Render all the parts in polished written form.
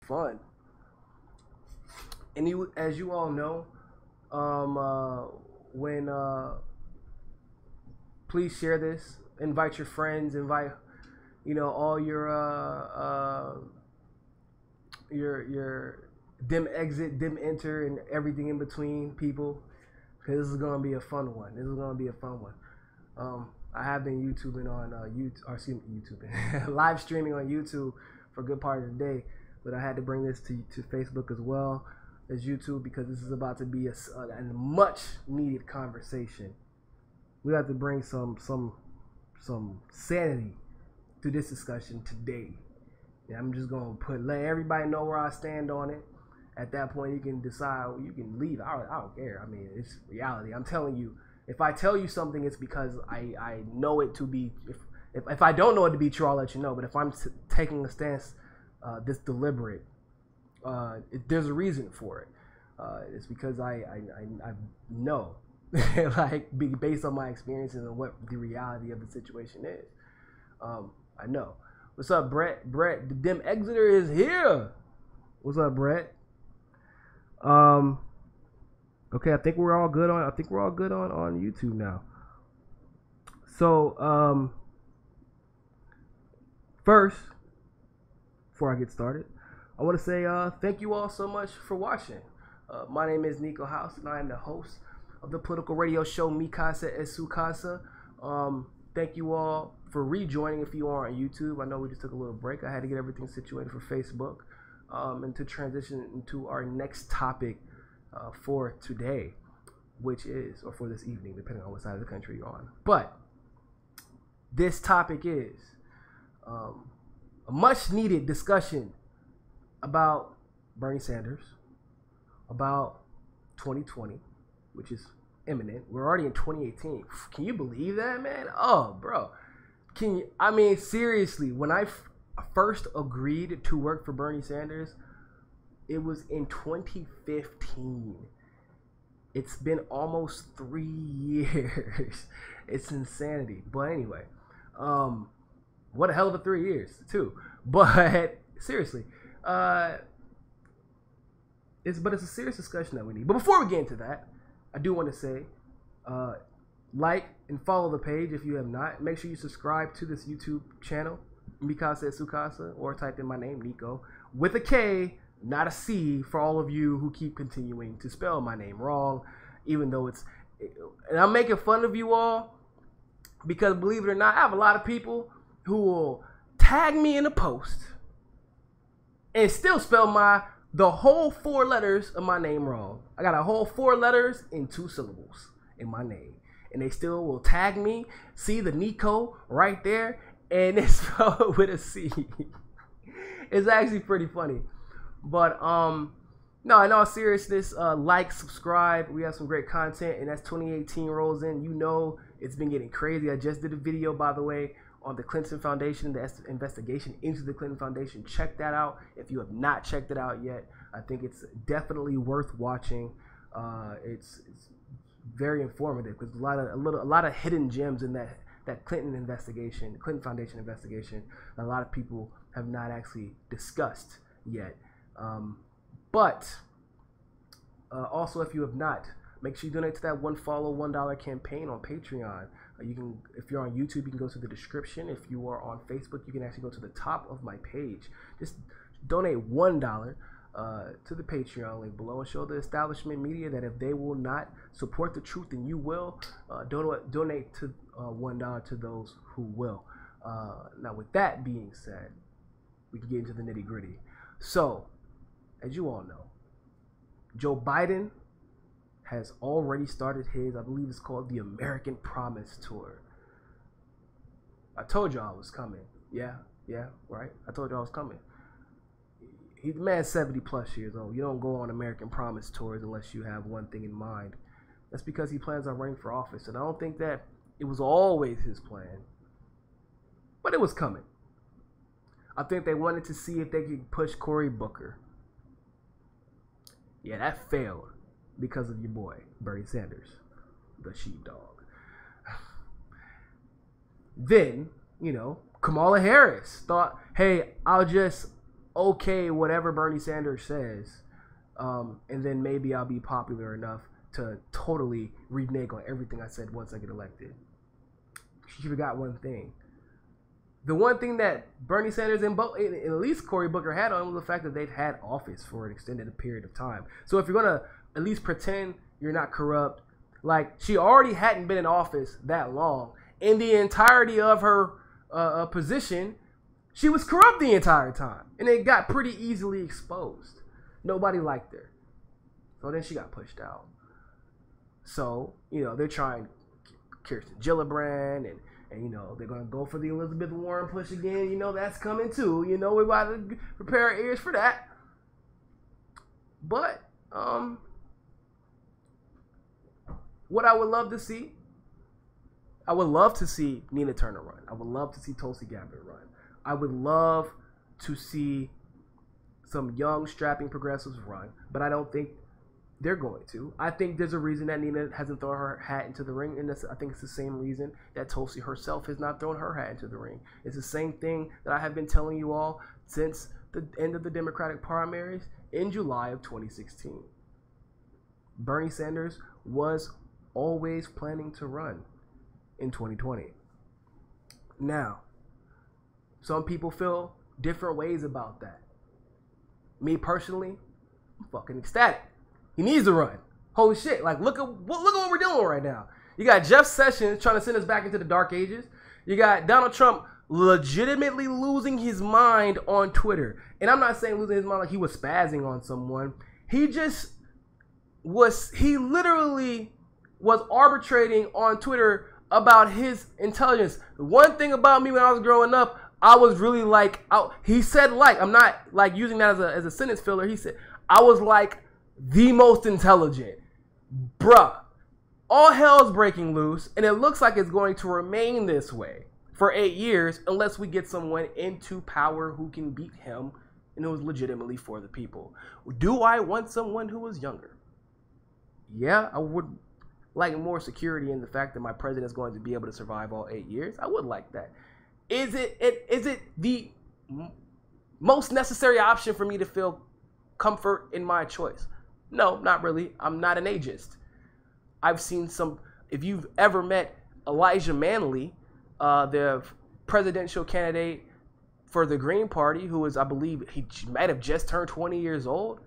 fun. And as you all know, when please share this. Invite your friends. Invite all your dim exit, dim enter, and everything in between people. Because this is gonna be a fun one. This is gonna be a fun one. I have been YouTubing on YouTube, or excuse me, YouTubing, live streaming on YouTube for a good part of the day, but I had to bring this to Facebook as well as YouTube because this is about to be a much needed conversation. We have to bring some sanity to this discussion today. Yeah, I'm just gonna let everybody know where I stand on it. At that point, you can decide. You can leave. I don't care. I mean, it's reality. I'm telling you. If I tell you something, it's because I know it to be. If I don't know it to be true, I'll let you know. But if I'm taking a stance this deliberate, there's a reason for it. It's because I know, like based on my experiences and what the reality of the situation is. I know. What's up, Brett? Brett, the dim exeter is here. What's up, Brett? Okay, I think we're all good on. On YouTube now. So, first, before I get started, I want to say thank you all so much for watching. My name is Niko House, and I am the host of the political radio show Mi Casa es Su Casa. Thank you all for rejoining if you are on YouTube. I know we just took a little break. I had to get everything situated for Facebook, and to transition into our next topic for today, which is, or for this evening, depending on what side of the country you're on. But this topic is a much needed discussion about Bernie Sanders, about 2020, which is imminent. We're already in 2018. Can you believe that, man? Oh, bro. I mean, seriously, when I first agreed to work for Bernie Sanders, it was in 2015. It's been almost 3 years. It's insanity. But anyway, what a hell of a 3 years, too. But seriously, it's a serious discussion that we need. But before we get into that, I do want to say, like and follow the page if you have not. Make sure you subscribe to this YouTube channel, Mi Casa es Su Casa, or type in my name, Niko, with a K, not a C, for all of you who keep continuing to spell my name wrong, even though and I'm making fun of you all because, believe it or not, I have a lot of people who will tag me in a post and still spell the whole 4 letters of my name wrong. I got a whole 4 letters in 2 syllables in my name, and they still will tag me. See the Niko right there, and it's spelled with a C. It's actually pretty funny. But no, in all seriousness, like, subscribe. We have some great content, and as 2018 rolls in, you know it's been getting crazy. I just did a video, by the way, on the Clinton Foundation, the investigation into the Clinton Foundation. Check that out if you have not checked it out yet. I think it's definitely worth watching. It's very informative because a lot of hidden gems in that Clinton investigation, Clinton Foundation investigation, that a lot of people have not actually discussed yet. But also, if you have not, make sure you donate to that one follow $1 campaign on Patreon. You can, if you're on YouTube, you can go to the description. If you are on Facebook, you can actually go to the top of my page. Just donate $1 to the Patreon link below and show the establishment media that if they will not support the truth, then you will. Donate to $1 to those who will. Now, with that being said, we can get into the nitty gritty. So, as you all know, Joe Biden has already started his, I believe it's called the American Promise Tour. I told y'all I was coming. Yeah, right? I told y'all I was coming. He's man 70 plus years old. You don't go on American Promise tours unless you have one thing in mind. That's because he plans on running for office. And I don't think that it was always his plan. But it was coming. I think they wanted to see if they could push Cory Booker. Yeah, that failed because of your boy, Bernie Sanders, the sheepdog. Then, Kamala Harris thought, hey, I'll just okay whatever Bernie Sanders says, and then maybe I'll be popular enough to totally renege on everything I said once I get elected. She forgot one thing. The one thing that Bernie Sanders and at least Cory Booker had on was the fact that they've had office for an extended period of time. So if you're going to at least pretend you're not corrupt, like she already hadn't been in office that long. In the entirety of her position, she was corrupt the entire time. And it got pretty easily exposed. Nobody liked her. So then she got pushed out. So, they're trying Kirsten Gillibrand and they're going to go for the Elizabeth Warren push again. That's coming too. We're about to prepare our ears for that. But, what I would love to see, I would love to see Nina Turner run. I would love to see Tulsi Gabbard run. I would love to see some young, strapping progressives run, but I don't think they're going to. I think there's a reason that Nina hasn't thrown her hat into the ring, and I think it's the same reason that Tulsi herself has not thrown her hat into the ring. It's the same thing that I have been telling you all since the end of the Democratic primaries in July of 2016. Bernie Sanders was always planning to run in 2020. Now, some people feel different ways about that. Me personally, I'm fucking ecstatic. He needs to run. Holy shit. Like, look at what we're doing right now. You got Jeff Sessions trying to send us back into the dark ages. You got Donald Trump legitimately losing his mind on Twitter. And I'm not saying losing his mind like he was spazzing on someone. He literally was arbitrating on Twitter about his intelligence. One thing about me when I was growing up, I was really like, he said like, I'm not like using that as a sentence filler. He said, I was like the most intelligent. Bruh, all hell's breaking loose, and it looks like it's going to remain this way for 8 years unless we get someone into power who can beat him and who's legitimately for the people. Do I want someone who is younger? Yeah, I would like more security in the fact that my president is going to be able to survive all 8 years. I would like that. Is it the most necessary option for me to feel comfort in my choice? No, not really. I'm not an ageist. I've seen some, if you've ever met Elijah Manley, the presidential candidate for the Green Party, who is, I believe, he might have just turned 20 years old.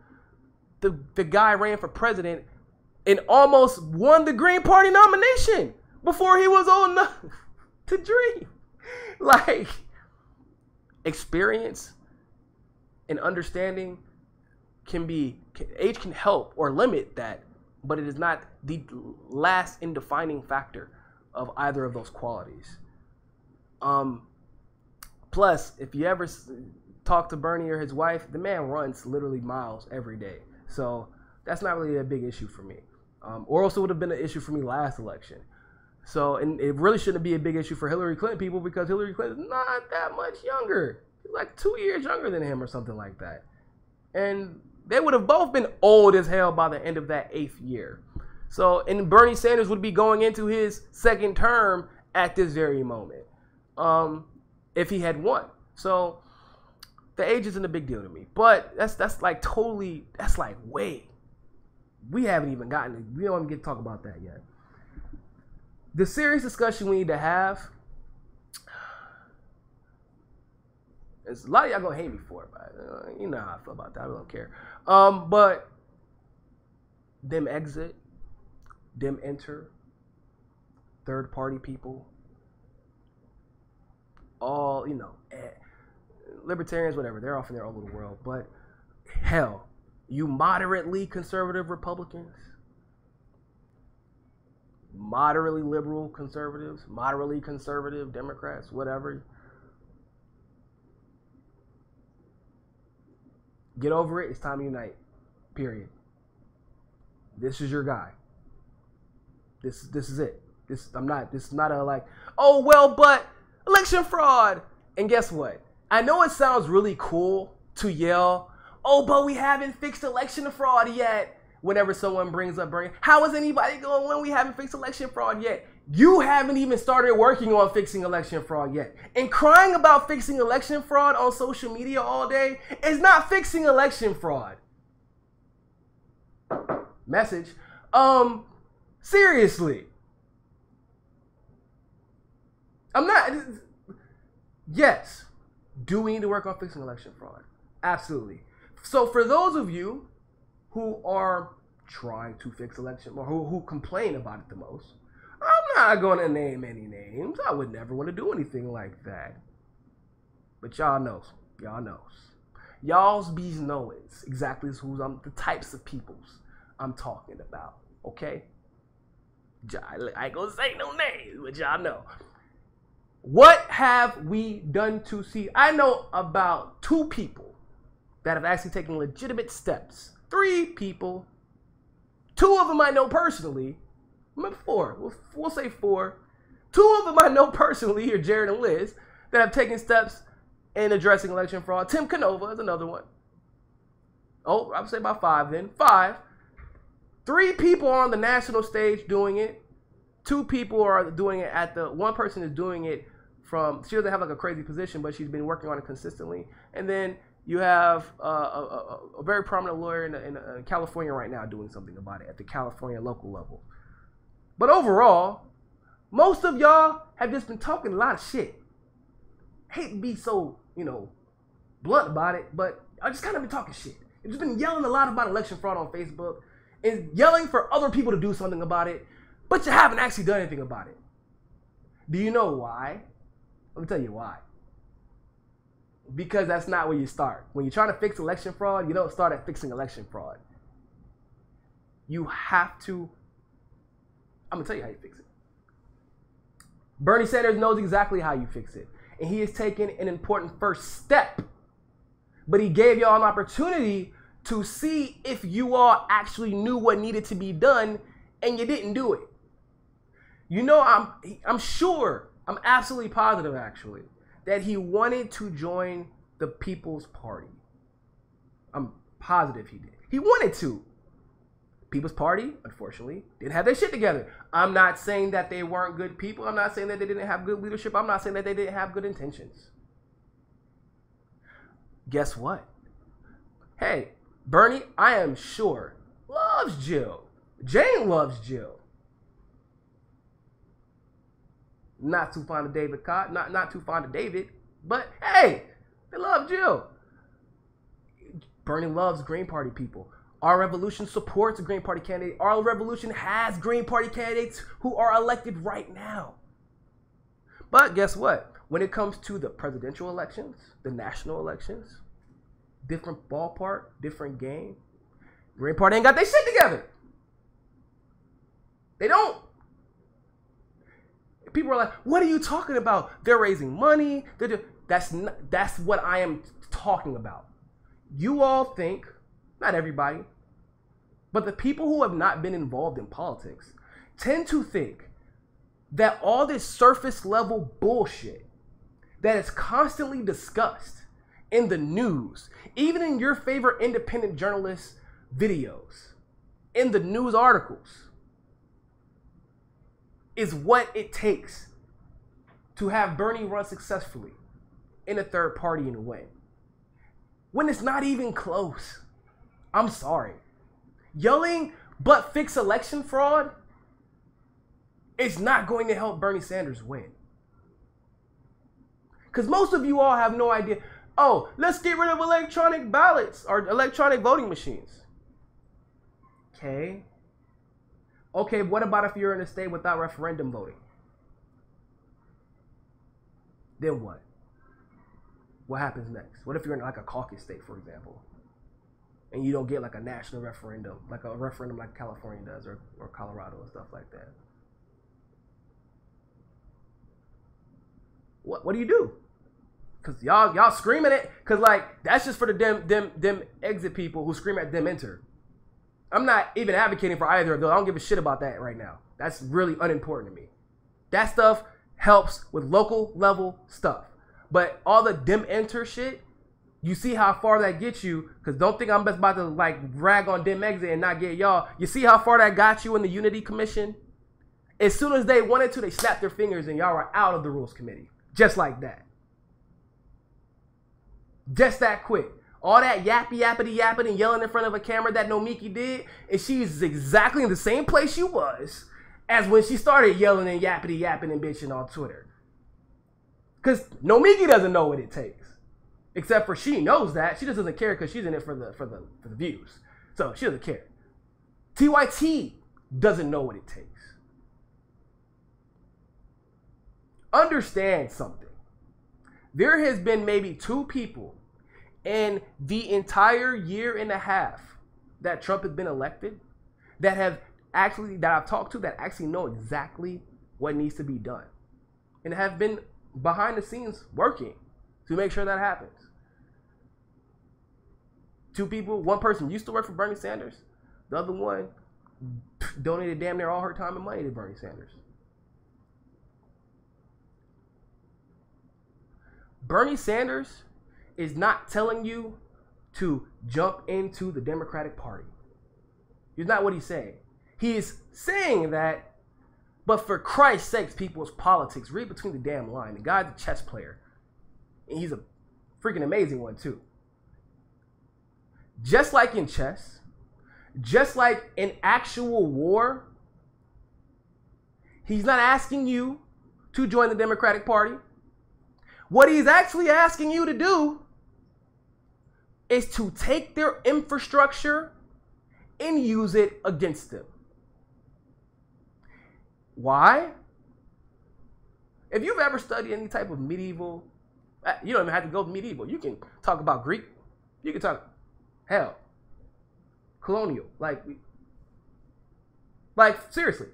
The guy ran for president and almost won the Green Party nomination before he was old enough to dream. Like, experience and understanding age can help or limit that, but it is not the last and defining factor of either of those qualities. Plus, if you ever talk to Bernie or his wife, the man runs literally miles every day. So that's not really a big issue for me. Or else it would have been an issue for me last election. So, and it really shouldn't be a big issue for Hillary Clinton people because Hillary Clinton is not that much younger. She's like 2 years younger than him or something like that. And they would have both been old as hell by the end of that 8th year. So, and Bernie Sanders would be going into his second term at this very moment, if he had won. So, the age isn't a big deal to me. But that's like totally, that's like way. We haven't even we don't even get to talk about that yet. The serious discussion we need to have, there's a lot of y'all gonna hate me for it, but you know how I feel about that. I don't care. But them exit, them enter, third party people, all, libertarians, whatever, they're off in their own little world. But hell, you moderately conservative Republicans, moderately liberal conservatives, moderately conservative Democrats, whatever. Get over it. It's time to unite. Period. This is your guy. This is it. This is not a like, oh well, but election fraud. And guess what? I know it sounds really cool to yell, oh, but we haven't fixed election fraud yet. Whenever someone brings up Bernie, how is anybody going when we haven't fixed election fraud yet? You haven't even started working on fixing election fraud yet. And crying about fixing election fraud on social media all day is not fixing election fraud. Message. Seriously. I'm not. Yes. Do we need to work on fixing election fraud? Absolutely. So for those of you who are trying to fix election, or who complain about it the most, I'm not going to name any names. I would never want to do anything like that. But y'all knows. Y'all knows. Y'all's bees knows exactly who's the types of peoples I'm talking about. Okay? I ain't gonna say no names, but y'all know. What have we done to see? I know about 2 people that have actually taken legitimate steps. 3 people. 2 of them I know personally. 4. We'll say 4. 2 of them I know personally here, Jared and Liz, that have taken steps in addressing election fraud. Tim Canova is another one. Oh, I would say about 5 then. 5. 3 people are on the national stage doing it. 2 people are doing it at the... One person is doing it from... She doesn't have like a crazy position, but she's been working on it consistently. And then you have a very prominent lawyer in California right now doing something about it at the California local level. But overall, most of y'all have just been talking a lot of shit. I hate to be so, blunt about it, but I just kind of been talking shit. I've just been yelling a lot about election fraud on Facebook and yelling for other people to do something about it, but you haven't actually done anything about it. Do you know why? Let me tell you why. Because that's not where you start. When you're trying to fix election fraud, you don't start at fixing election fraud. You have to... I'm going to tell you how you fix it. Bernie Sanders knows exactly how you fix it. And he has taken an important first step. But he gave y'all an opportunity to see if you all actually knew what needed to be done, and you didn't do it. I'm sure, I'm absolutely positive actually, that he wanted to join the People's Party. I'm positive he did. He wanted to. People's Party, unfortunately, didn't have their shit together. I'm not saying that they weren't good people. I'm not saying that they didn't have good leadership. I'm not saying that they didn't have good intentions. Guess what? Hey, Bernie, I am sure, loves Jill. Jane loves Jill. Not too fond of David Cott. Not too fond of David. But, hey, they love Jill. Bernie loves Green Party people. Our revolution supports a Green Party candidate. Our revolution has Green Party candidates who are elected right now. But guess what? When it comes to the presidential elections, the national elections, different ballpark, different game. Green Party ain't got their shit together. They don't. People are like, what are you talking about? They're raising money. That's what I am talking about. You all think... Not everybody, but the people who have not been involved in politics tend to think that all this surface level bullshit that is constantly discussed in the news, even in your favorite independent journalist videos, in the news articles, is what it takes to have Bernie run successfully in a third party and win. When it's not even close. I'm sorry. Yelling, but fix election fraud is not going to help Bernie Sanders win. Because most of you all have no idea. Oh, let's get rid of electronic ballots or electronic voting machines. Okay. Okay, what about if you're in a state without referendum voting? Then what? What happens next? What if you're in like a caucus state, for example? And you don't get like a national referendum, like a referendum like California does or Colorado and stuff like that. What do you do? Cause y'all screaming it, cause like that's just for the them exit people who scream at them enter. I'm not even advocating for either of those. I don't give a shit about that right now. That's really unimportant to me. That stuff helps with local level stuff. But all the them enter shit, you see how far that gets you, because don't think I'm just about to like rag on Dem Exit and not get y'all. You see how far that got you in the Unity Commission? As soon as they wanted to, they snapped their fingers and y'all were out of the rules committee. Just like that. Just that quick. All that yapping and yelling in front of a camera that Nomiki did, and she's exactly in the same place she was as when she started yelling and yapping and bitching on Twitter. Because Nomiki doesn't know what it takes. Except for she knows that. She just doesn't care because she's in it for the views. So she doesn't care. TYT doesn't know what it takes. Understand something. There has been maybe 2 people in the entire year and a half that Trump has been elected that I've talked to that actually know exactly what needs to be done and have been behind the scenes working to make sure that happens. 2 people, one person used to work for Bernie Sanders, the other one donated damn near all her time and money to Bernie Sanders. Bernie Sanders is not telling you to jump into the Democratic Party. He's not what he's saying. He is saying that, but for Christ's sakes, people's politics, read between the damn line. The guy's a chess player. And he's a freaking amazing one, too. Just like in chess, just like in actual war, he's not asking you to join the Democratic Party. What he's actually asking you to do is to take their infrastructure and use it against them. Why? If you've ever studied any type of medieval, you don't even have to go medieval. You can talk about Greek. You can talk, hell, colonial. Like seriously.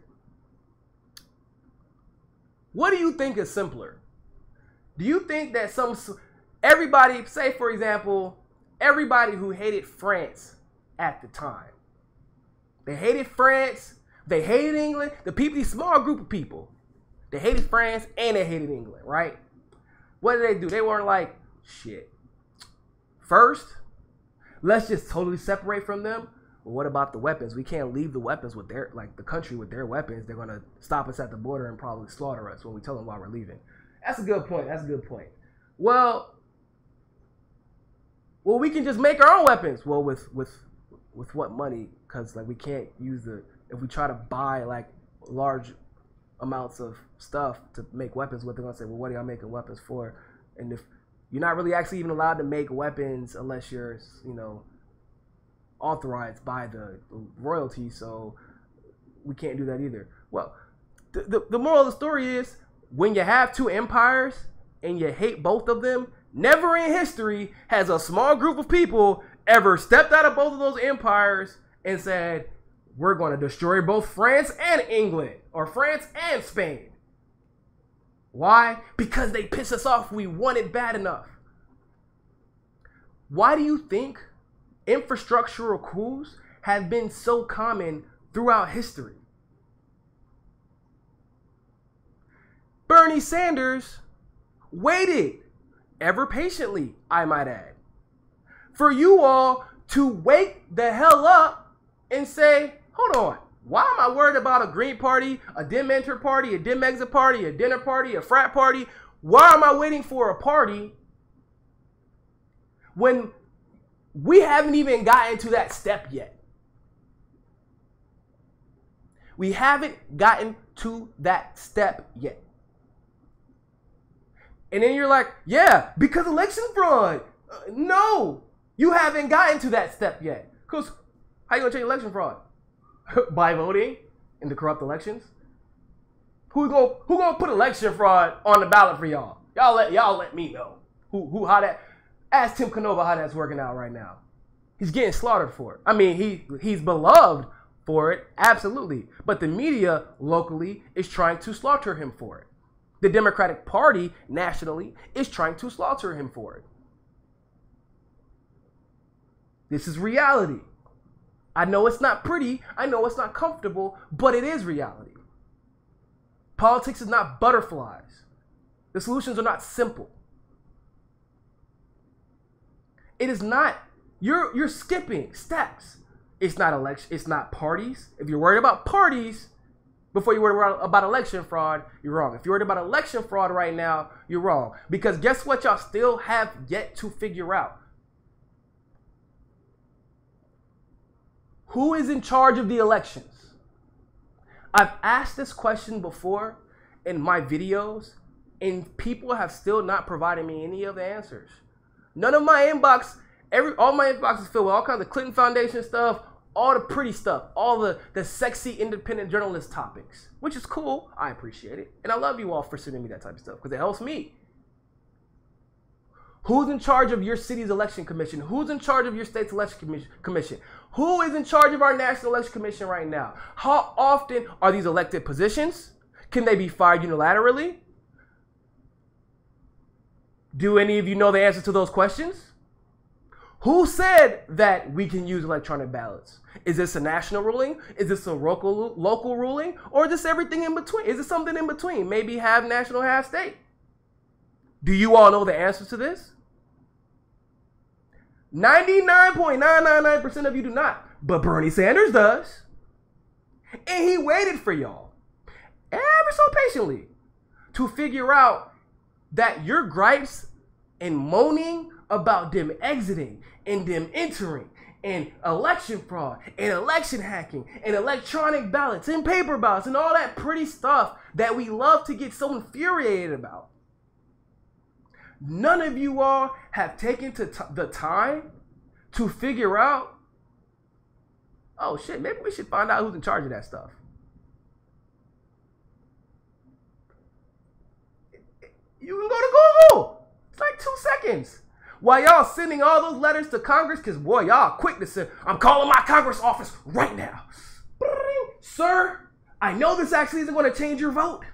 What do you think is simpler? Do you think that everybody, say for example, everybody who hated France at the time, they hated France, they hated England, these small group of people, they hated France and they hated England, right? What did they do? They weren't like, shit. First, let's just totally separate from them. Well, what about the weapons? We can't leave the weapons with the country with their weapons. They're going to stop us at the border and probably slaughter us when we tell them why we're leaving. That's a good point. That's a good point. Well, we can just make our own weapons. Well, with what money? Because we can't use if we try to buy large amounts of stuff to make weapons with, they're gonna say, well, what are y'all making weapons for? And if you're not really actually even allowed to make weapons unless you're, authorized by the royalty, so we can't do that either. Well, the moral of the story is, when you have 2 empires and you hate both of them, never in history has a small group of people ever stepped out of both of those empires and said, we're going to destroy both France and England, or France and Spain. Why? Because they piss us off. We want it bad enough. Why do you think infrastructural coups have been so common throughout history? Bernie Sanders waited, ever patiently, I might add, for you all to wake the hell up and say, hold on, why am I worried about a Green Party, a Dem Enter Party, a Dem Exit Party, a dinner party, a frat party? Why am I waiting for a party when we haven't even gotten to that step yet? We haven't gotten to that step yet. And then you're like, yeah, because election fraud. No, you haven't gotten to that step yet. Because how you going to change election fraud? By voting in the corrupt elections? Who gonna put election fraud on the ballot for y'all? Y'all let me know. How that? Ask Tim Canova how that's working out right now. He's getting slaughtered for it. I mean, he's beloved for it, absolutely. But the media locally is trying to slaughter him for it. The Democratic Party nationally is trying to slaughter him for it. This is reality. I know it's not pretty. I know it's not comfortable, but it is reality. Politics is not butterflies. The solutions are not simple. It is not. You're skipping steps. It's not election. It's not parties. If you're worried about parties, Before you worried about election fraud, you're wrong. If you're worried about election fraud right now, you're wrong. Because guess what y'all still have yet to figure out? Who is in charge of the elections? I've asked this question before in my videos, and people have still not provided me any of the answers. None of my inbox, all my inbox is filled with all kinds of Clinton Foundation stuff, all the pretty stuff, all the sexy independent journalist topics, which is cool. I appreciate it. And I love you all for sending me that type of stuff because it helps me. Who's in charge of your city's election commission? Who's in charge of your state's election commission? Who is in charge of our national election commission right now? How often are these elected positions? Can they be fired unilaterally? Do any of you know the answer to those questions? Who said that we can use electronic ballots? Is this a national ruling? Is this a local ruling? Or is this everything in between? Is it something in between? Maybe half national, half state? Do you all know the answers to this? 99.999% of you do not. But Bernie Sanders does. And he waited for y'all ever so patiently to figure out that your gripes and moaning about them exiting and them entering and election fraud and election hacking and electronic ballots and paper ballots and all that pretty stuff that we love to get so infuriated about. None of you all have taken the time to figure out, oh shit, maybe we should find out who's in charge of that stuff. You can go to Google. It's like 2 seconds. While y'all sending all those letters to Congress, because boy, y'all quick to send, I'm calling my Congress office right now. Sir, I know this actually isn't going to change your vote,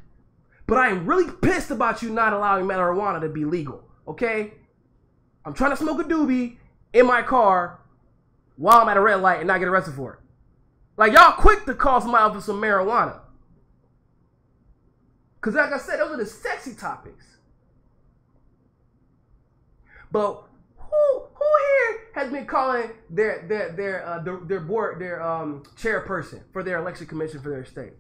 but I am really pissed about you not allowing marijuana to be legal, okay? I'm trying to smoke a doobie in my car while I'm at a red light and not get arrested for it. Like, y'all quick to call somebody for some marijuana. Because like I said, those are the sexy topics. But who here has been calling their board, their chairperson for their election commission for their state?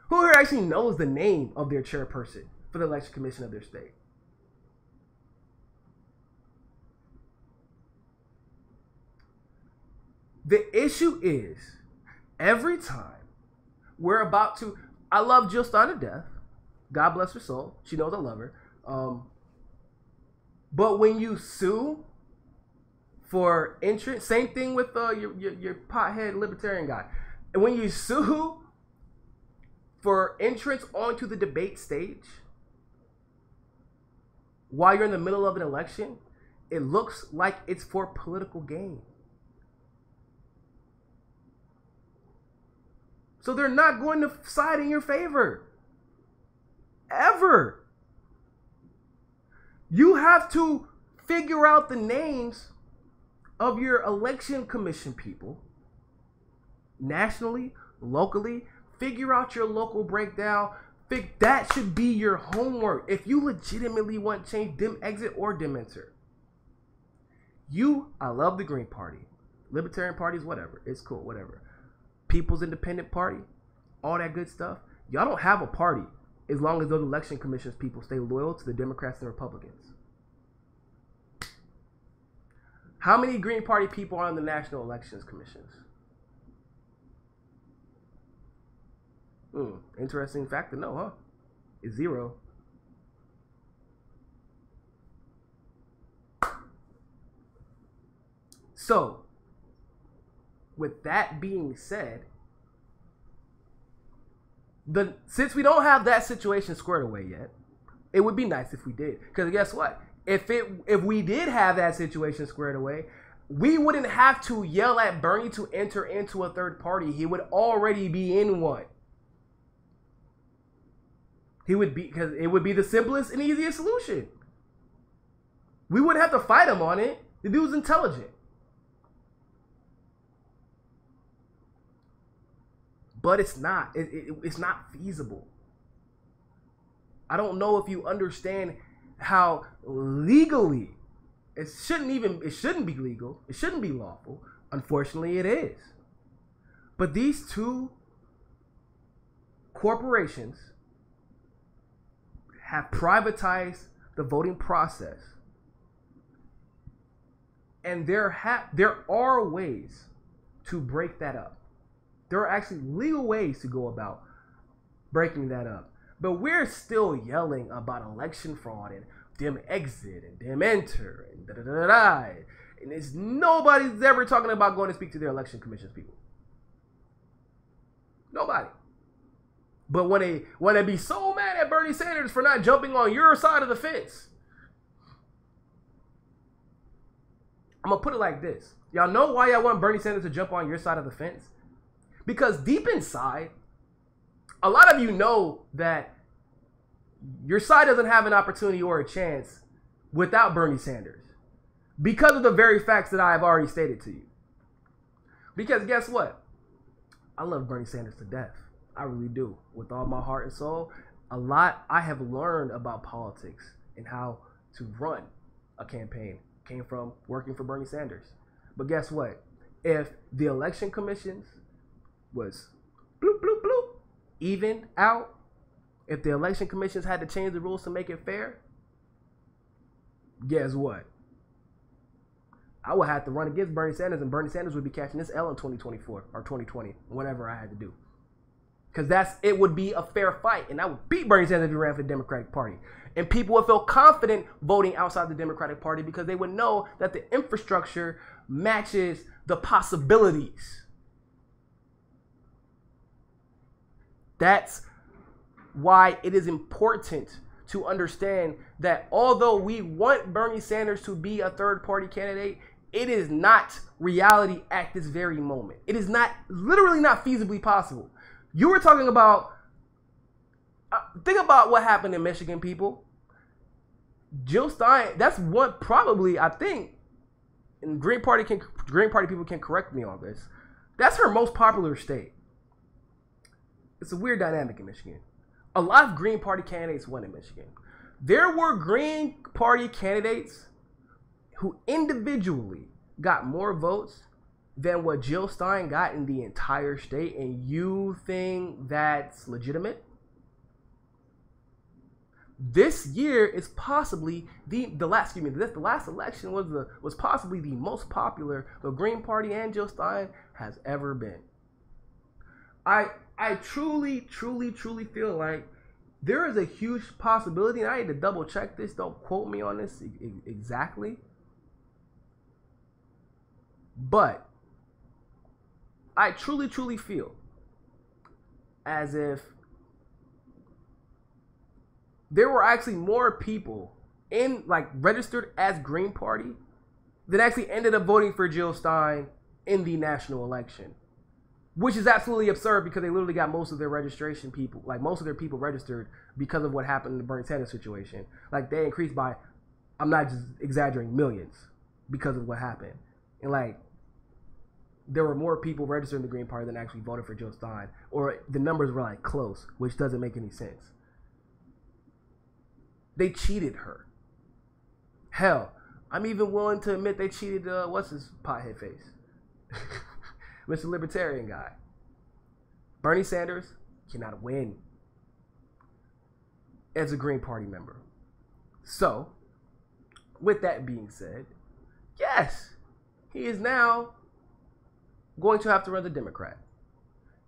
Who here actually knows the name of their chairperson for the election commission of their state? The issue is, every time we're about to, I love Jill Stein to death. God bless her soul. She knows I love her. But when you sue for entrance, same thing with your pothead libertarian guy. And when you sue for entrance onto the debate stage while you're in the middle of an election, it looks like it's for political gain. So they're not going to side in your favor. Ever. You have to figure out the names of your election commission people nationally, locally. Figure out your local breakdown. That should be your homework. If you legitimately want change, dim exit or dim enter. I love the Green Party. Libertarian parties, whatever. It's cool, whatever. People's Independent Party, all that good stuff. Y'all don't have a party as long as those election commissions people stay loyal to the Democrats and Republicans. How many Green Party people are on the National Elections Commissions? Interesting fact to know, huh? It's 0. So, with that being said, since we don't have that situation squared away yet, it would be nice if we did. Because guess what? If we did have that situation squared away, we wouldn't have to yell at Bernie to enter into a third party. He would already be in one. Because it would be the simplest and easiest solution. We wouldn't have to fight him on it. The dude's intelligent. But it's not. It's not feasible. I don't know if you understand how legally it shouldn't be legal. It shouldn't be lawful. Unfortunately, it is. But these two corporations have privatized the voting process, and there are ways to break that up. There are actually legal ways to go about breaking that up. But we're still yelling about election fraud and them exit and them enter and da-da-da-da-da. And it's nobody's ever talking about going to speak to their election commissions people. Nobody. But when they be so mad at Bernie Sanders for not jumping on your side of the fence, I'm going to put it like this. Y'all know why y'all want Bernie Sanders to jump on your side of the fence? Because deep inside, a lot of you know that your side doesn't have an opportunity or a chance without Bernie Sanders. Because of the very facts that I have already stated to you. Because guess what? I love Bernie Sanders to death. I really do. With all my heart and soul. A lot I have learned about politics and how to run a campaign came from working for Bernie Sanders. But guess what? If the election commissions was bloop, bloop, bloop, even out, if the election commissions had to change the rules to make it fair, guess what? I would have to run against Bernie Sanders, and Bernie Sanders would be catching this L in 2024 or 2020, whatever I had to do. Because it would be a fair fight, and I would beat Bernie Sanders if he ran for the Democratic Party. And people would feel confident voting outside the Democratic Party because they would know that the infrastructure matches the possibilities. That's why it is important to understand that although we want Bernie Sanders to be a third-party candidate, it is not reality at this very moment. It is literally not feasibly possible. You were talking about, think about what happened in Michigan, people. Jill Stein, that's what probably, I think, and Green Party people can correct me on this, that's her most popular state. It's a weird dynamic in Michigan. A lot of Green Party candidates won in Michigan. There were Green Party candidates who individually got more votes than what Jill Stein got in the entire state, and you think that's legitimate? This year is possibly the last election was possibly the most popular the Green Party and Jill Stein has ever been. I truly feel like there is a huge possibility, and I need to double check this, don't quote me on this exactly, but I truly feel as if there were actually more people registered as Green Party that actually ended up voting for Jill Stein in the national election. Which is absolutely absurd because they literally got most of their registration people, most of their people registered because of what happened in the Bernie Sanders situation. They increased by, I'm not just exaggerating, millions because of what happened. And there were more people registered in the Green Party than actually voted for Jill Stein. Or the numbers were close, which doesn't make any sense. They cheated her. Hell, I'm even willing to admit they cheated, what's his pothead face? Mr. Libertarian guy. Bernie Sanders cannot win as a Green Party member. So, with that being said, yes, he is now going to have to run the Democrat.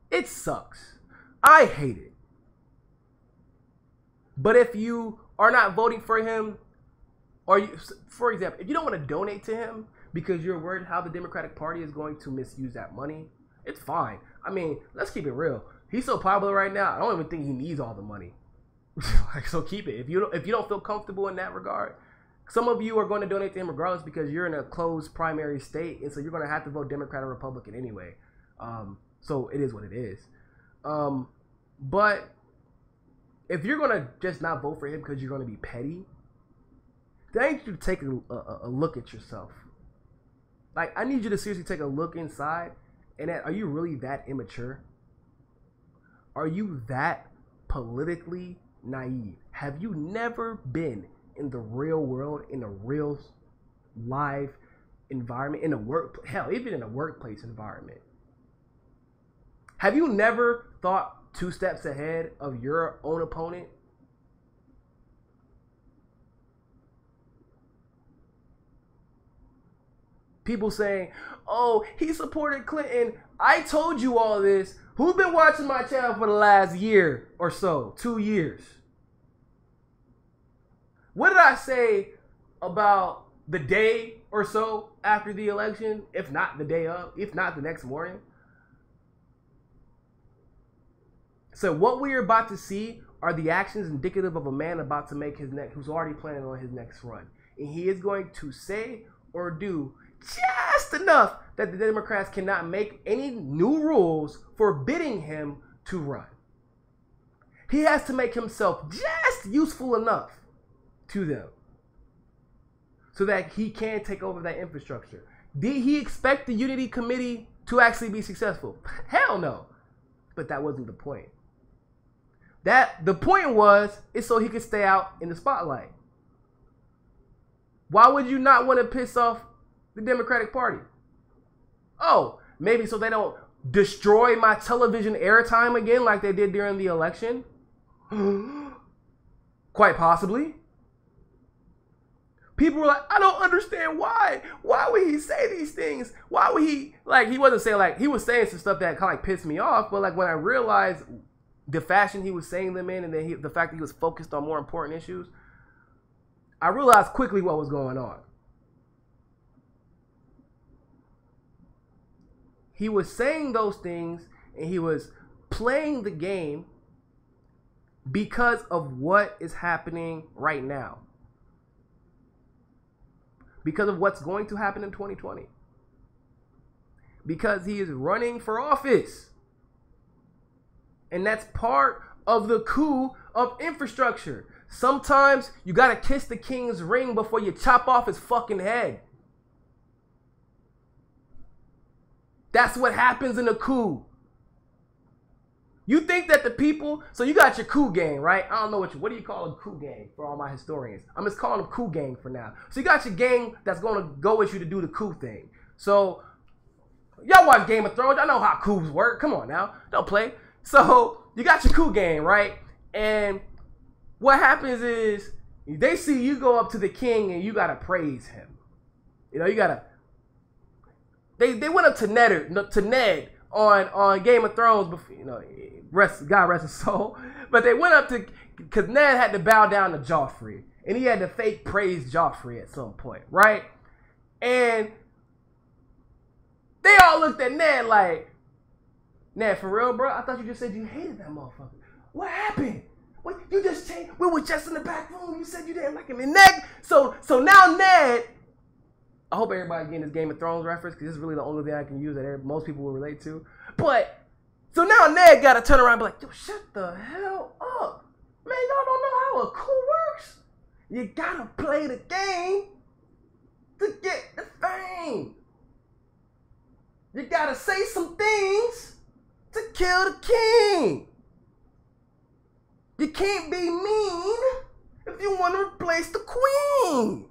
It sucks. I hate it. But if you are not voting for him, or for example, if you don't want to donate to him because you're worried how the Democratic Party is going to misuse that money, it's fine. I mean, let's keep it real. He's so popular right now, I don't even think he needs all the money. So keep it. If you don't feel comfortable in that regard, some of you are going to donate to him regardless because you're in a closed primary state, and so you're going to have to vote Democrat or Republican anyway. So it is what it is. But if you're going to just not vote for him because you're going to be petty, then I need you to take a look at yourself. I need you to seriously take a look inside, and are you really that immature? Are you that politically naive? Have you never been in the real world, in a real live environment, in a even in a workplace environment? Have you never thought 2 steps ahead of your own opponent? People saying, oh, he supported Clinton. I told you all this. Who's been watching my channel for the last year or so? 2 years. What did I say about the day or so after the election? If not the day of, if not the next morning. So what we are about to see are the actions indicative of a man about to make his next, who's already planning on his next run. And he is going to say or do just enough that the Democrats cannot make any new rules forbidding him to run. He has to make himself just useful enough to them so that he can take over that infrastructure. Did he expect the Unity Committee to actually be successful? Hell no. But that wasn't the point. The point was, it's so he could stay out in the spotlight. Why would you not want to piss off the Democratic Party? Oh, maybe so they don't destroy my television airtime again like they did during the election? Quite possibly. People were like, I don't understand why. Why would he say these things? Why would he, like, he wasn't saying, like, he was saying some stuff that kind of like pissed me off, but like when I realized the fashion he was saying them in and then the fact that he was focused on more important issues, I realized quickly what was going on. He was saying those things and he was playing the game because of what is happening right now. Because of what's going to happen in 2020. Because he is running for office. And that's part of the coup of infrastructure. Sometimes you gotta kiss the king's ring before you chop off his fucking head. That's what happens in a coup. You think that the people, so you got your coup gang, right? I don't know what do you call a coup gang for all my historians? I'm just calling them coup gang for now. So you got your gang that's gonna go with you to do the coup thing. So y'all watch Game of Thrones, y'all know how coups work. Come on now, don't play. So you got your coup gang, right? And what happens is they see you go up to the king and you gotta praise him. You know, you gotta. They went up to Ned on Game of Thrones before, you know, God rest his soul. But they went up to, because Ned had to bow down to Joffrey, and he had to fake praise Joffrey at some point, right? And they all looked at Ned like, Ned, for real, bro? I thought you just said you hated that motherfucker. What happened? What, you just changed? We were just in the back room. You said you didn't like him. And Ned, so now Ned, I hope everybody's getting this Game of Thrones reference because this is really the only thing I can use that most people will relate to. But, so now Ned got to turn around and be like, yo, shut the hell up. Man, y'all don't know how a coup works. You got to play the game to get the fame. You got to say some things to kill the king. You can't be mean if you want to replace the queen.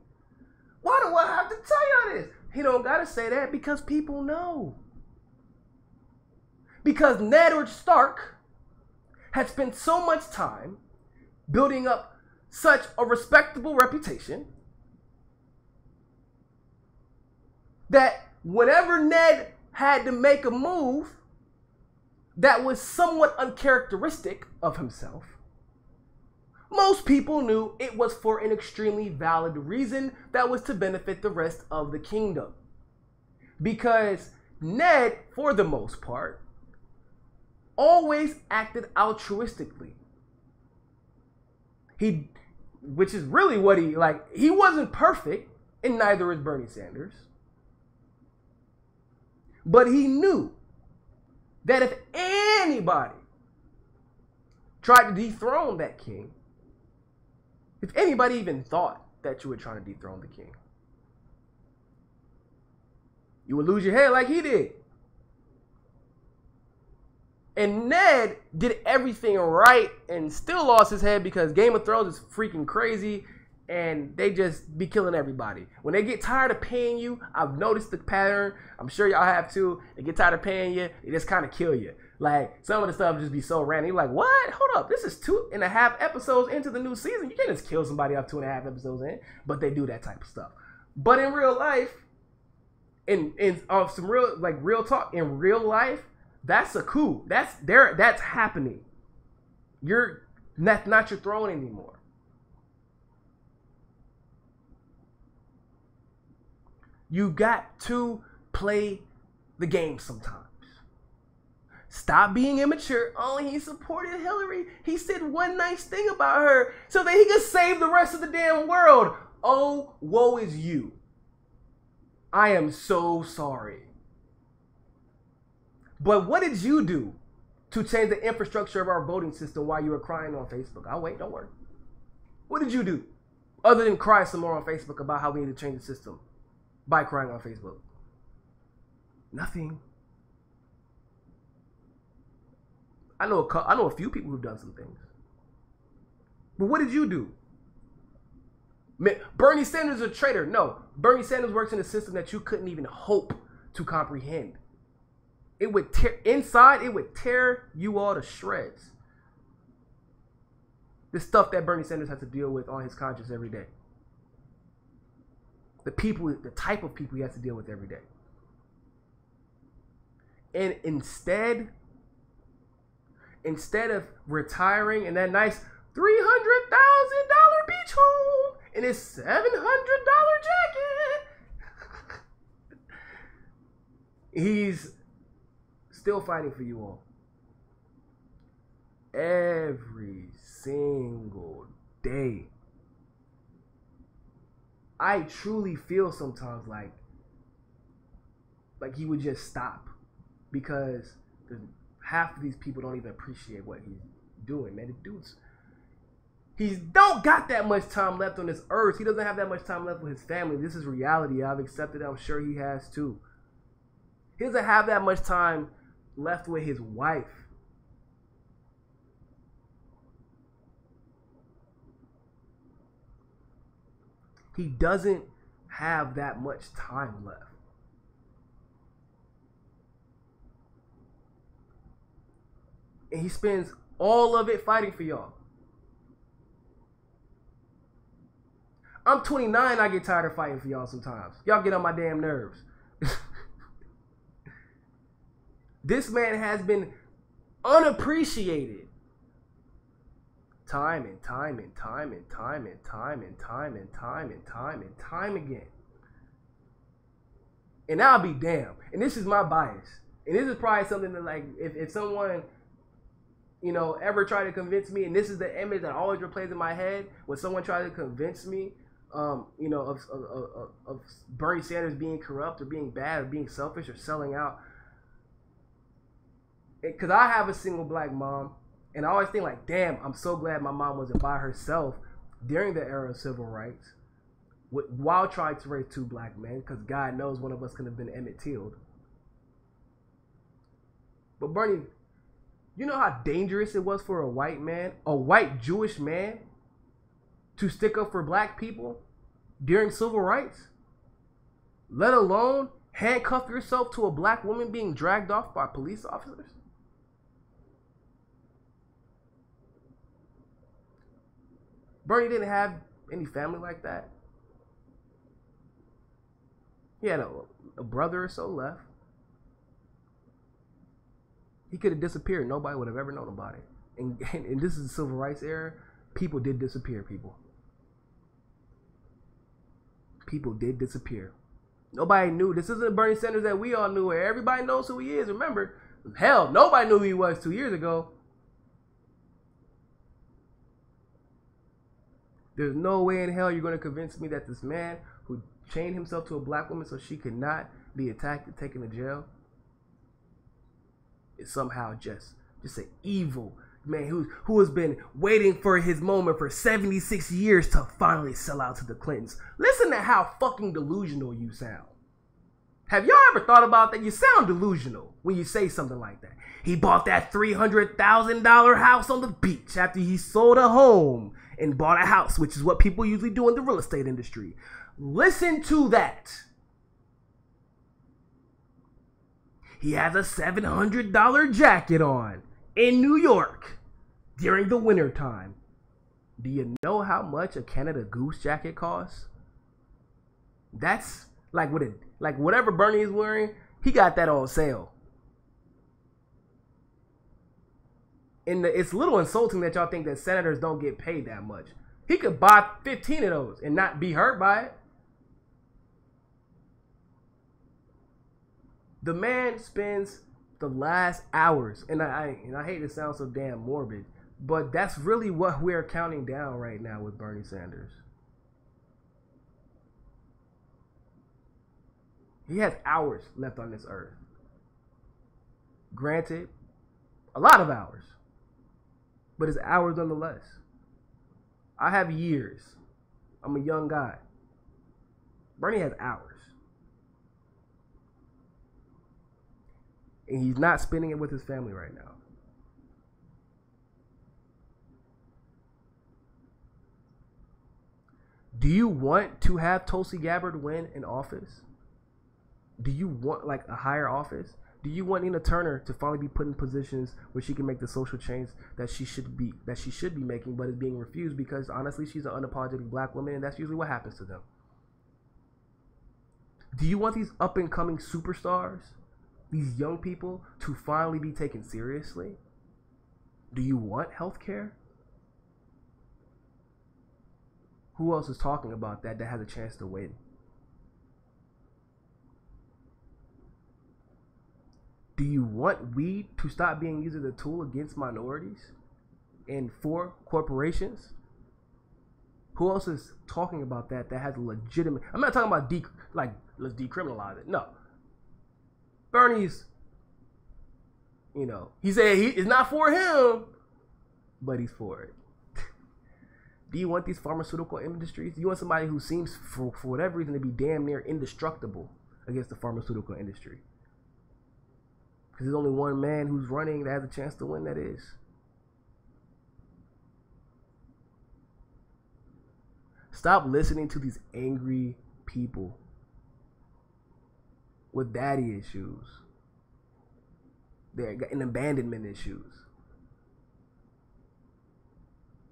Why do I have to tell y'all this? He don't got to say that because people know. Because Ned Stark had spent so much time building up such a respectable reputation that whenever Ned had to make a move that was somewhat uncharacteristic of himself, most people knew it was for an extremely valid reason that was to benefit the rest of the kingdom. Because Ned, for the most part, always acted altruistically. Which is really what he wasn't perfect, and neither is Bernie Sanders. But he knew that if anybody tried to dethrone that king, if anybody even thought that you were trying to dethrone the king, you would lose your head like he did. And Ned did everything right and still lost his head because Game of Thrones is freaking crazy. and they just be killing everybody. When they get tired of paying you, I've noticed the pattern. I'm sure y'all have too. They get tired of paying you, they just kind of kill you. Like, some of the stuff just be so random. You're like, what? Hold up. This is 2.5 episodes into the new season. You can't just kill somebody off 2.5 episodes in. But they do that type of stuff. But in real life, in some real talk, in real life, that's a coup. That's happening. That's not your throne anymore. You got to play the game sometimes. Stop being immature. Oh, he supported Hillary. He said one nice thing about her so that he could save the rest of the damn world. Oh, woe is you. I am so sorry. But what did you do to change the infrastructure of our voting system while you were crying on Facebook? I'll wait, don't worry. What did you do other than cry some more on Facebook about how we need to change the system by crying on Facebook? Nothing. I know a few people who've done some things. But what did you do? Bernie Sanders is a traitor. No, Bernie Sanders works in a system that you couldn't even hope to comprehend. It would tear you all to shreds. The stuff that Bernie Sanders has to deal with on his conscience every day. The type of people he has to deal with every day. And instead of retiring in that nice $300,000 beach home in his $700 jacket, he's still fighting for you all. Every single day. I truly feel sometimes like he would just stop, because half of these people don't even appreciate what he's doing, man. He don't got that much time left on this earth. He doesn't have that much time left with his family. This is reality. I've accepted it. I'm sure he has too. He doesn't have that much time left with his wife. He doesn't have that much time left. And he spends all of it fighting for y'all. I'm 29, I get tired of fighting for y'all sometimes. Y'all get on my damn nerves. This man has been unappreciated. Time and time and time and time and time and time and time and time and time again. And I'll be damned. And this is my bias. And this is probably something that, like, if someone, you know, ever try to convince me, and this is the image that always replays in my head when someone tries to convince me, you know, of Bernie Sanders being corrupt or being bad or being selfish or selling out. Because I have a single black mom, and I always think like, damn, I'm so glad my mom wasn't by herself during the era of civil rights while trying to raise two black men, because God knows one of us could have been Emmett Till. But Bernie, you know how dangerous it was for a white man, a white Jewish man, to stick up for black people during civil rights? Let alone handcuff yourself to a black woman being dragged off by police officers? Bernie didn't have any family like that. He had a brother or so left. He could have disappeared. Nobody would have ever known about it. And this is the civil rights era. People did disappear, people. People did disappear. Nobody knew. This isn't Bernie Sanders that we all knew, where everybody knows who he is. Remember, hell, nobody knew who he was 2 years ago. There's no way in hell you're going to convince me that this man who chained himself to a black woman so she could not be attacked and taken to jail is somehow just an evil man who has been waiting for his moment for 76 years to finally sell out to the Clintons. Listen to how fucking delusional you sound. Have y'all ever thought about that? You sound delusional when you say something like that. He bought that $300,000 house on the beach after he sold a home and bought a house, which is what people usually do in the real estate industry. Listen to that. He has a $700 jacket on in New York during the winter time. Do you know how much a Canada Goose jacket costs? That's like whatever Bernie is wearing, he got that on sale. And it's a little insulting that y'all think that senators don't get paid that much. He could buy 15 of those and not be hurt by it. The man spends the last hours, and I hate to sound so damn morbid, but that's really what we're counting down right now with Bernie Sanders. He has hours left on this earth. Granted, a lot of hours, but it's hours nonetheless. I have years. I'm a young guy. Bernie has hours. And he's not spending it with his family right now. Do you want to have Tulsi Gabbard win in office? Do you want like a higher office? Do you want Nina Turner to finally be put in positions where she can make the social change that she should be making, but is being refused because honestly she's an unapologetic black woman, and that's usually what happens to them? Do you want these up and coming superstars, these young people, to finally be taken seriously? Do you want health care? Who else is talking about that has a chance to win? Do you want weed to stop being used as a tool against minorities and for corporations? Who else is talking about that has a legitimate... I'm not talking about let's decriminalize it. No. Bernie's, he said it's not for him, but he's for it. Do you want these pharmaceutical industries? Do you want somebody who seems, for whatever reason, to be damn near indestructible against the pharmaceutical industry? Because there's only one man who's running that has a chance to win, that is. Stop listening to these angry people with daddy issues. They're in abandonment issues.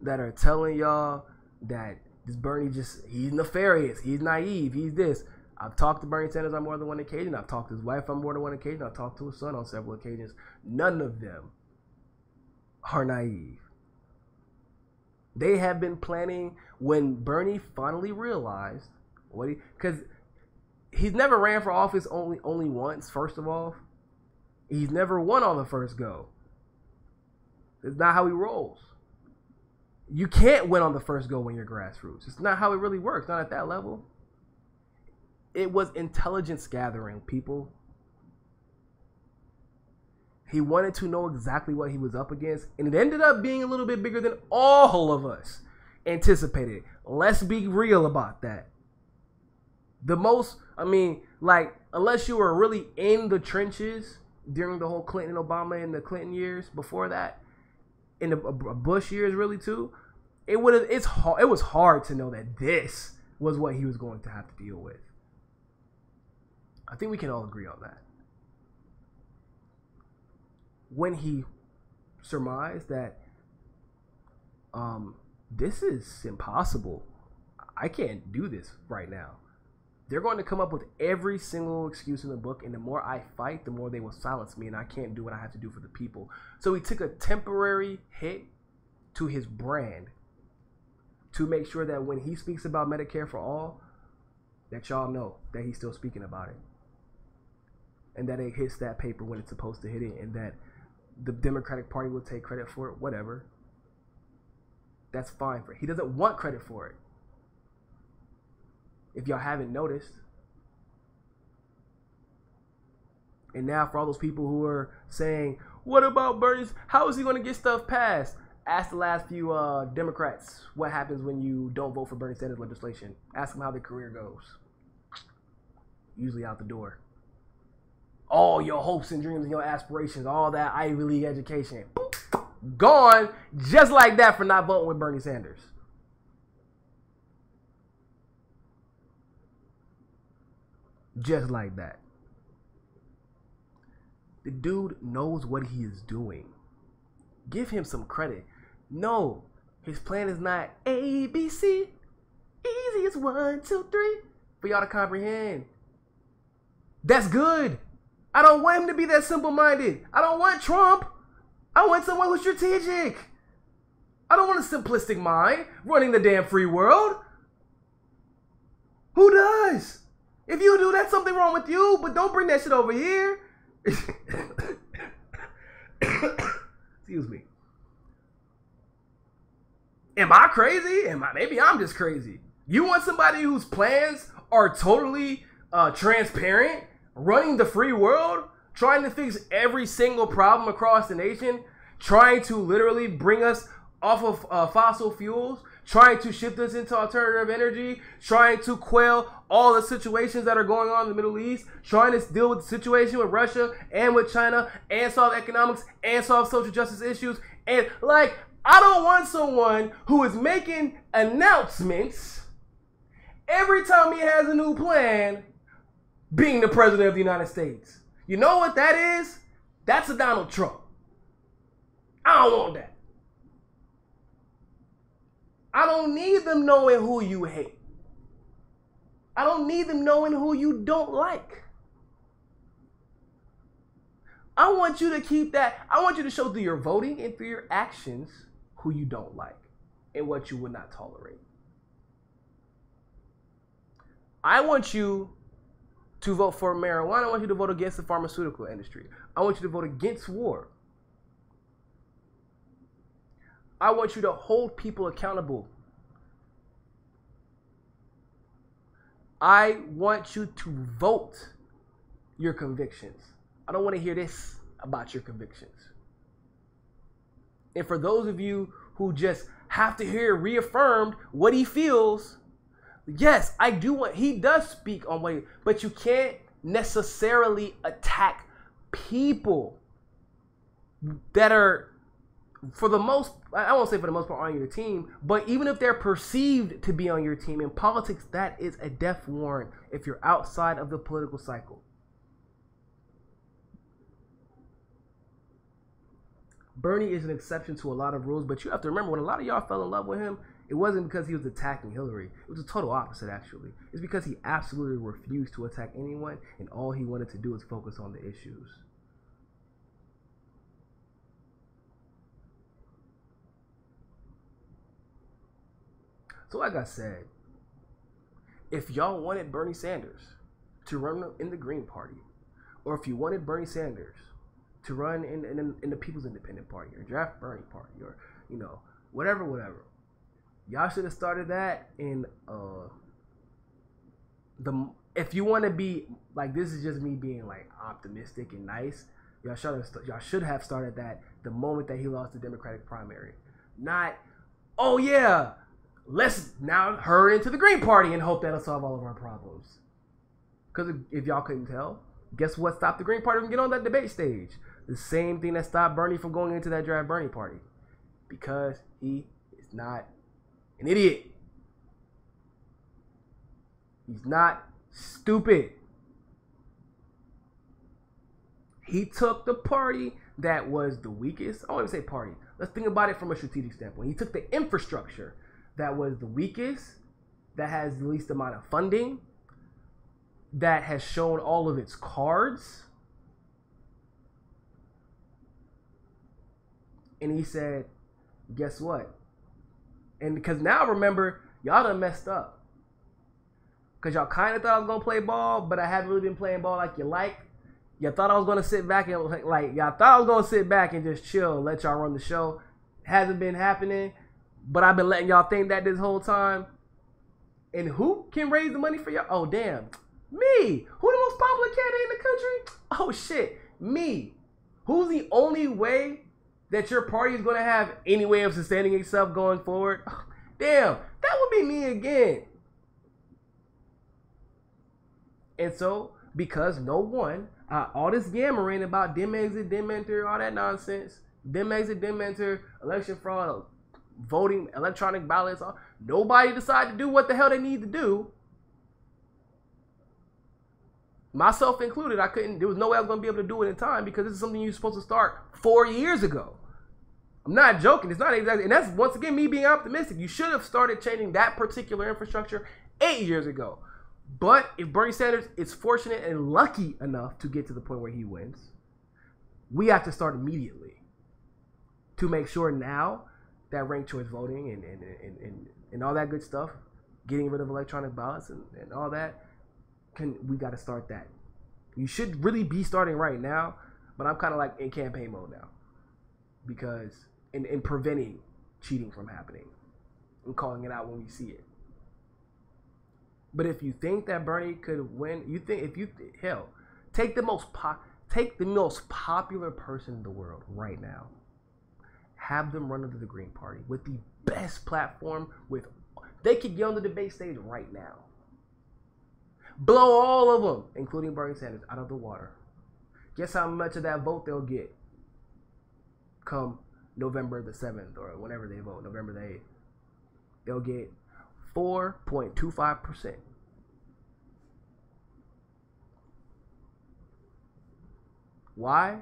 That are telling y'all that this Bernie he's nefarious, he's naive, he's this. I've talked to Bernie Sanders on more than one occasion. I've talked to his wife on more than one occasion. I've talked to his son on several occasions. None of them are naive. They have been planning when Bernie finally realized because he's never ran for office only once, first of all. He's never won on the first go. It's not how he rolls. You can't win on the first go when you're grassroots. It's not how it really works, not at that level. It was intelligence gathering, people. He wanted to know exactly what he was up against, and it ended up being a little bit bigger than all of us anticipated. Let's be real about that. Unless you were really in the trenches during the whole Clinton, Obama, and the Clinton years before that, in the Bush years really too, it was hard to know that this was what he was going to have to deal with. I think we can all agree on that. When he surmised that this is impossible, I can't do this right now. They're going to come up with every single excuse in the book, and the more I fight, the more they will silence me, and I can't do what I have to do for the people. So he took a temporary hit to his brand to make sure that when he speaks about Medicare for all, that y'all know that he's still speaking about it, and that it hits that paper when it's supposed to hit it, and that the Democratic Party will take credit for it, whatever. That's fine for it. He doesn't want credit for it. If y'all haven't noticed. And now for all those people who are saying, what about Bernie's? How is he going to get stuff passed? Ask the last few Democrats what happens when you don't vote for Bernie Sanders legislation. Ask them how their career goes. Usually out the door. All your hopes and dreams and your aspirations, all that Ivy League education, gone just like that for not voting with Bernie Sanders. Just like that. The dude knows what he is doing. Give him some credit. No, his plan is not A, B, C. Easy as 1, 2, 3 for y'all to comprehend. That's good. I don't want him to be that simple-minded. I don't want Trump. I want someone who's strategic. I don't want a simplistic mind running the damn free world. Who does? If you do, that's something wrong with you, but don't bring that shit over here. Excuse me. Am I crazy? Maybe I'm just crazy. You want somebody whose plans are totally transparent, running the free world, trying to fix every single problem across the nation, trying to literally bring us off of fossil fuels, trying to shift us into alternative energy, trying to quell all the situations that are going on in the Middle East, trying to deal with the situation with Russia and with China, and solve economics and solve social justice issues. And like, I don't want someone who is making announcements every time he has a new plan being the president of the United States. You know what that is? That's a Donald Trump. I don't want that. I don't need them knowing who you hate. I don't need them knowing who you don't like. I want you to keep that. I want you to show through your voting and through your actions who you don't like and what you would not tolerate. I want you to vote for marijuana. I want you to vote against the pharmaceutical industry. I want you to vote against war. I want you to hold people accountable. I want you to vote your convictions. I don't want to hear this about your convictions. And for those of you who just have to hear reaffirmed what he feels, yes, I do want, he does speak on what, but you can't necessarily attack people that are, for the most, I won't say for the most part, on your team, but even if they're perceived to be on your team in politics, that is a death warrant if you're outside of the political cycle. Bernie is an exception to a lot of rules, but you have to remember, when a lot of y'all fell in love with him, it wasn't because he was attacking Hillary. It was the total opposite, actually. It's because he absolutely refused to attack anyone, and all he wanted to do was focus on the issues. So like I said, if y'all wanted Bernie Sanders to run in the Green Party, or if you wanted Bernie Sanders to run in the People's Independent Party, or draft Bernie Party, or, you know, whatever, y'all should have started that in if you want to be like, this is just me being like optimistic and nice, y'all should have started that the moment that he lost the Democratic primary. Not, oh yeah, let's now hurry into the Green Party and hope that'll solve all of our problems. Because if y'all couldn't tell, guess what stopped the Green Party from getting on that debate stage? The same thing that stopped Bernie from going into that draft Bernie Party. Because he is not an idiot. He's not stupid. He took the party that was the weakest. I don't even say party. Let's think about it from a strategic standpoint. He took the infrastructure that was the weakest, that has the least amount of funding, that has shown all of its cards. And he said, guess what? And because now, remember, y'all done messed up. Because y'all kind of thought I was going to play ball, but I haven't really been playing ball like you like. Y'all thought I was going to sit back and, y'all thought I was going to sit back and just chill and let y'all run the show. Hasn't been happening. But I've been letting y'all think that this whole time. And who can raise the money for y'all? Oh, damn. Me. Who the most popular candidate in the country? Oh, shit. Me. Who's the only way that your party is going to have any way of sustaining itself going forward? Oh, damn. That would be me again. And so, because no one, all this yammering about dim exit, dim enter, all that nonsense, dim exit, dim enter, election fraud, voting, electronic ballots, nobody decided to do what the hell they need to do. myself included, I couldn't. There was no way I was going to be able to do it in time because this is something you're supposed to start 4 years ago. I'm not joking. It's not exactly, and that's once again me being optimistic. You should have started changing that particular infrastructure 8 years ago. But if Bernie Sanders is fortunate and lucky enough to get to the point where he wins, we have to start immediately to make sure now that ranked choice voting and all that good stuff, getting rid of electronic ballots and all that, we got to start that. You should really be starting right now, but I'm kind of like in campaign mode now because in preventing cheating from happening and calling it out when we see it. But if you think that Bernie could win, take the most popular person in the world right now, have them run under the Green Party with the best platform. They could get on the debate stage right now, blow all of them, including Bernie Sanders, out of the water. Guess how much of that vote they'll get come November the 7th or whenever they vote, November the 8th. They'll get 4.25%. Why?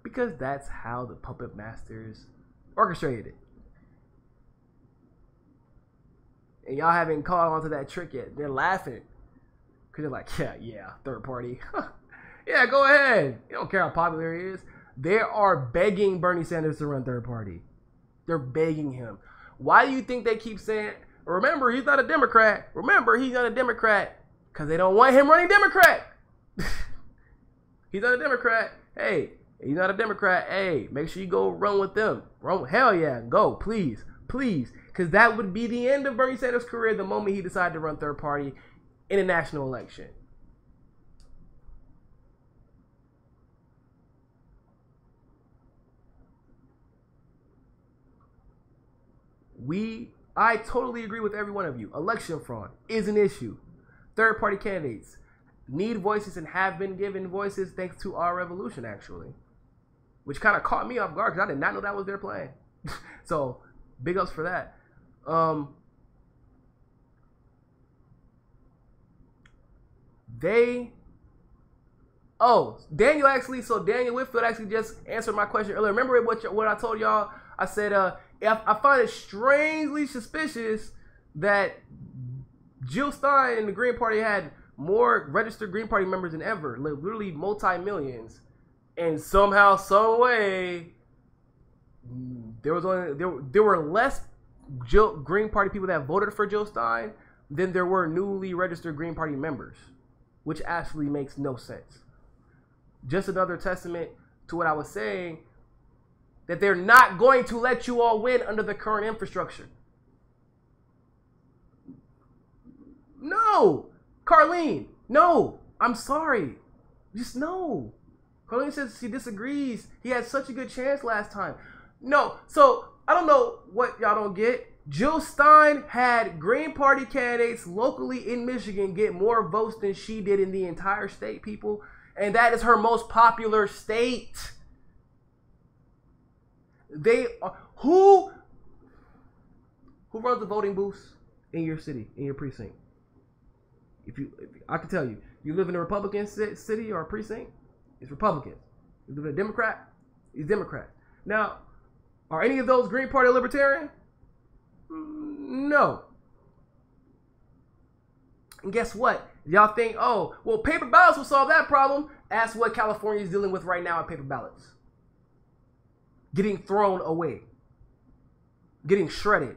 Because that's how the puppet masters orchestrated it. And y'all haven't caught on to that trick yet. They're laughing. Because they're like, yeah, third party. Yeah, go ahead. You don't care how popular he is. They are begging Bernie Sanders to run third party. They're begging him. Why do you think they keep saying, remember, he's not a Democrat. Remember, he's not a Democrat. Because they don't want him running Democrat. He's not a Democrat. Hey, he's not a Democrat. Hey, make sure you go run with them. Hell yeah, go, please, please. Because that would be the end of Bernie Sanders' career the moment he decided to run third party in a national election. I totally agree with every one of you. Election fraud is an issue. Third party candidates need voices and have been given voices thanks to our revolution, actually. Which kind of caught me off guard because I did not know that was their plan. So, big ups for that. Daniel Whitfield actually just answered my question earlier. Remember what I told y'all? I said, I find it strangely suspicious that Jill Stein and the Green Party had more registered Green Party members than ever, literally multi-millions, and somehow, some way, there were less Green Party people that voted for Jill Stein than there were newly registered Green Party members, which actually makes no sense. Just another testament to what I was saying, that they're not going to let you all win under the current infrastructure. No. Carlene, no. I'm sorry. Just no. Carlene says she disagrees. He had such a good chance last time. No. So, I don't know what y'all don't get. Jill Stein had Green Party candidates locally in Michigan get more votes than she did in the entire state, people. And that is her most popular state. Who runs the voting booths in your city, in your precinct? I can tell you, you live in a Republican city or a precinct, it's Republicans. You live in a Democrat, it's Democrat. Now, are any of those Green Party Libertarian? No. And guess what? Y'all think, oh, well, paper ballots will solve that problem. Ask what California is dealing with right now with paper ballots. Getting thrown away. Getting shredded.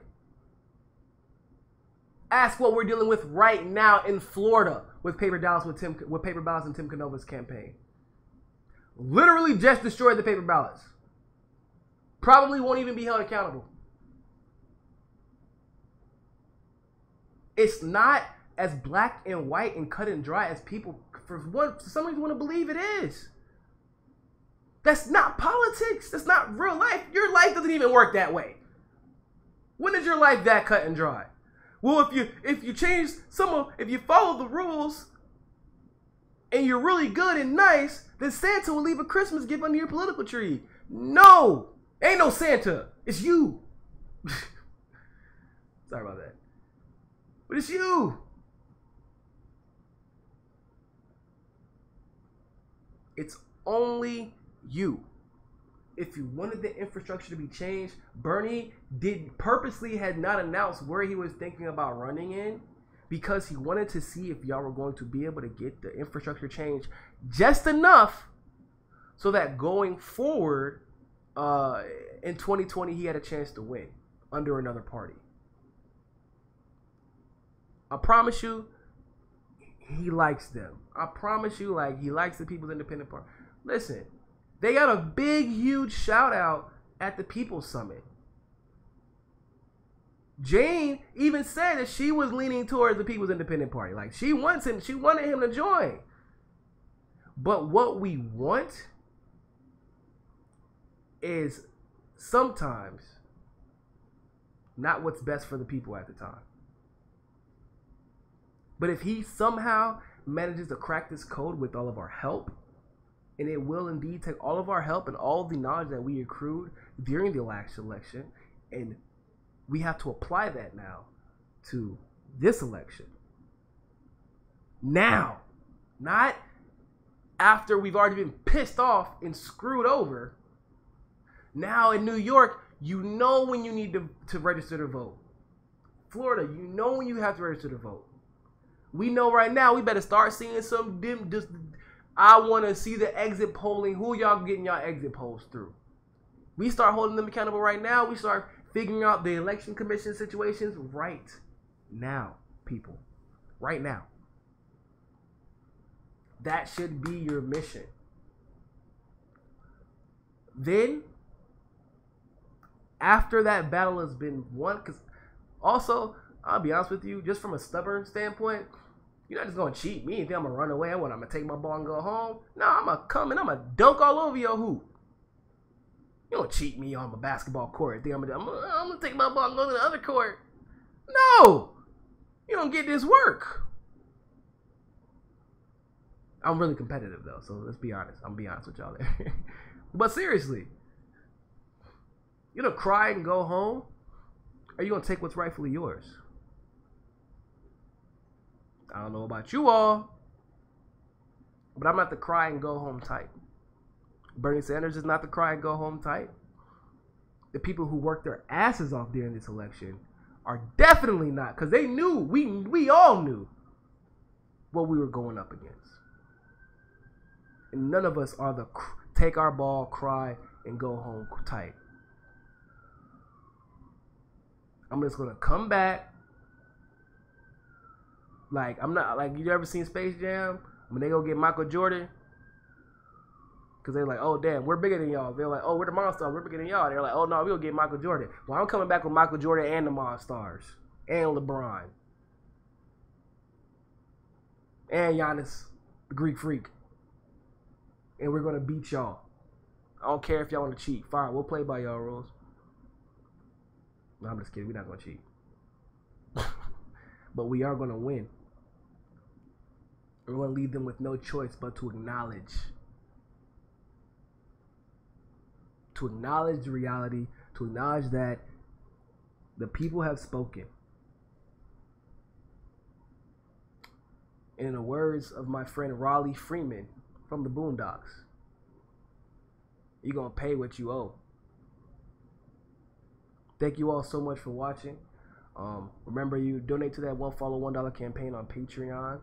Ask what we're dealing with right now in Florida with paper ballots and Tim Canova's campaign. Literally just destroyed the paper ballots. Probably won't even be held accountable. It's not as black and white and cut and dry as people for some reason want to believe it is. That's not politics. That's not real life. Your life doesn't even work that way. When is your life that cut and dry? Well, if you follow the rules and you're really good and nice, then Santa will leave a Christmas gift under your political tree. No, ain't no Santa. It's you. Sorry about that. But it's you. It's only you. If you wanted the infrastructure to be changed, Bernie had not announced where he was thinking about running in, because he wanted to see if y'all were going to be able to get the infrastructure changed just enough so that going forward in 2020 he had a chance to win under another party. I promise you, he likes them. I promise you, like, he likes the People's Independent Party. Listen, they got a big, huge shout out at the People's Summit. Jane even said that she was leaning towards the People's Independent Party. Like, she wanted him to join. But what we want is sometimes not what's best for the people at the time. But if he somehow manages to crack this code with all of our help, and it will indeed take all of our help and all of the knowledge that we accrued during the last election, and we have to apply that now to this election. Now, not after we've already been pissed off and screwed over. Now in New York, you know when you need to register to vote. Florida, you know when you have to register to vote. We know right now we better start seeing some I want to see the exit polling. Who y'all getting y'all exit polls through? We start holding them accountable right now. We start figuring out the election commission situations right now, people. Right now. That should be your mission. Then, after that battle has been won, because also, I'll be honest with you, just from a stubborn standpoint, you're not just going to cheat me and think I'm going to run away. I'm going to take my ball and go home. No, I'm going to come and I'm going to dunk all over your hoop. You don't cheat me on my basketball court. Think I'm going to take my ball and go to the other court. No! You don't get this work. I'm really competitive, though, so let's be honest. I'm going to be honest with y'all there. But seriously, you don't cry and go home? Or are you going to take what's rightfully yours? I don't know about you all, but I'm not the cry and go home type. Bernie Sanders is not the cry and go home type. The people who worked their asses off during this election are definitely not, because they knew, we all knew what we were going up against. And none of us are the take our ball, cry, and go home type. I'm just going to come back. Like, I'm not, like, you ever seen Space Jam? When they go get Michael Jordan? Because they're like, oh, damn, we're bigger than y'all. They're like, oh, we're the Monstars. We're bigger than y'all. They're like, oh, no, we're going to get Michael Jordan. Well, I'm coming back with Michael Jordan and the Monstars. And LeBron. And Giannis, the Greek Freak. And we're going to beat y'all. I don't care if y'all want to cheat. Fine, we'll play by y'all rules. No, I'm just kidding. We're not going to cheat. But we are going to win. We're going to leave them with no choice but to acknowledge. To acknowledge the reality. To acknowledge that the people have spoken. And in the words of my friend Raleigh Freeman from the Boondocks, you're going to pay what you owe. Thank you all so much for watching. Remember, you donate to that One Follow $1 campaign on Patreon.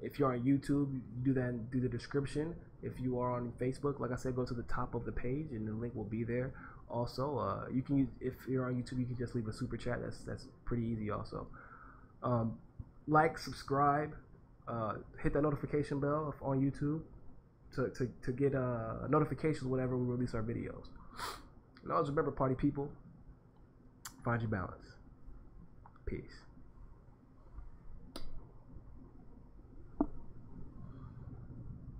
If you're on YouTube, you do that through the description. If you are on Facebook, like I said, go to the top of the page and the link will be there. Also, you can use, if you're on YouTube, you can just leave a super chat. That's pretty easy. Also, like, subscribe, hit that notification bell on YouTube to get notifications whenever we release our videos. And always remember, party people, find your balance. Peace.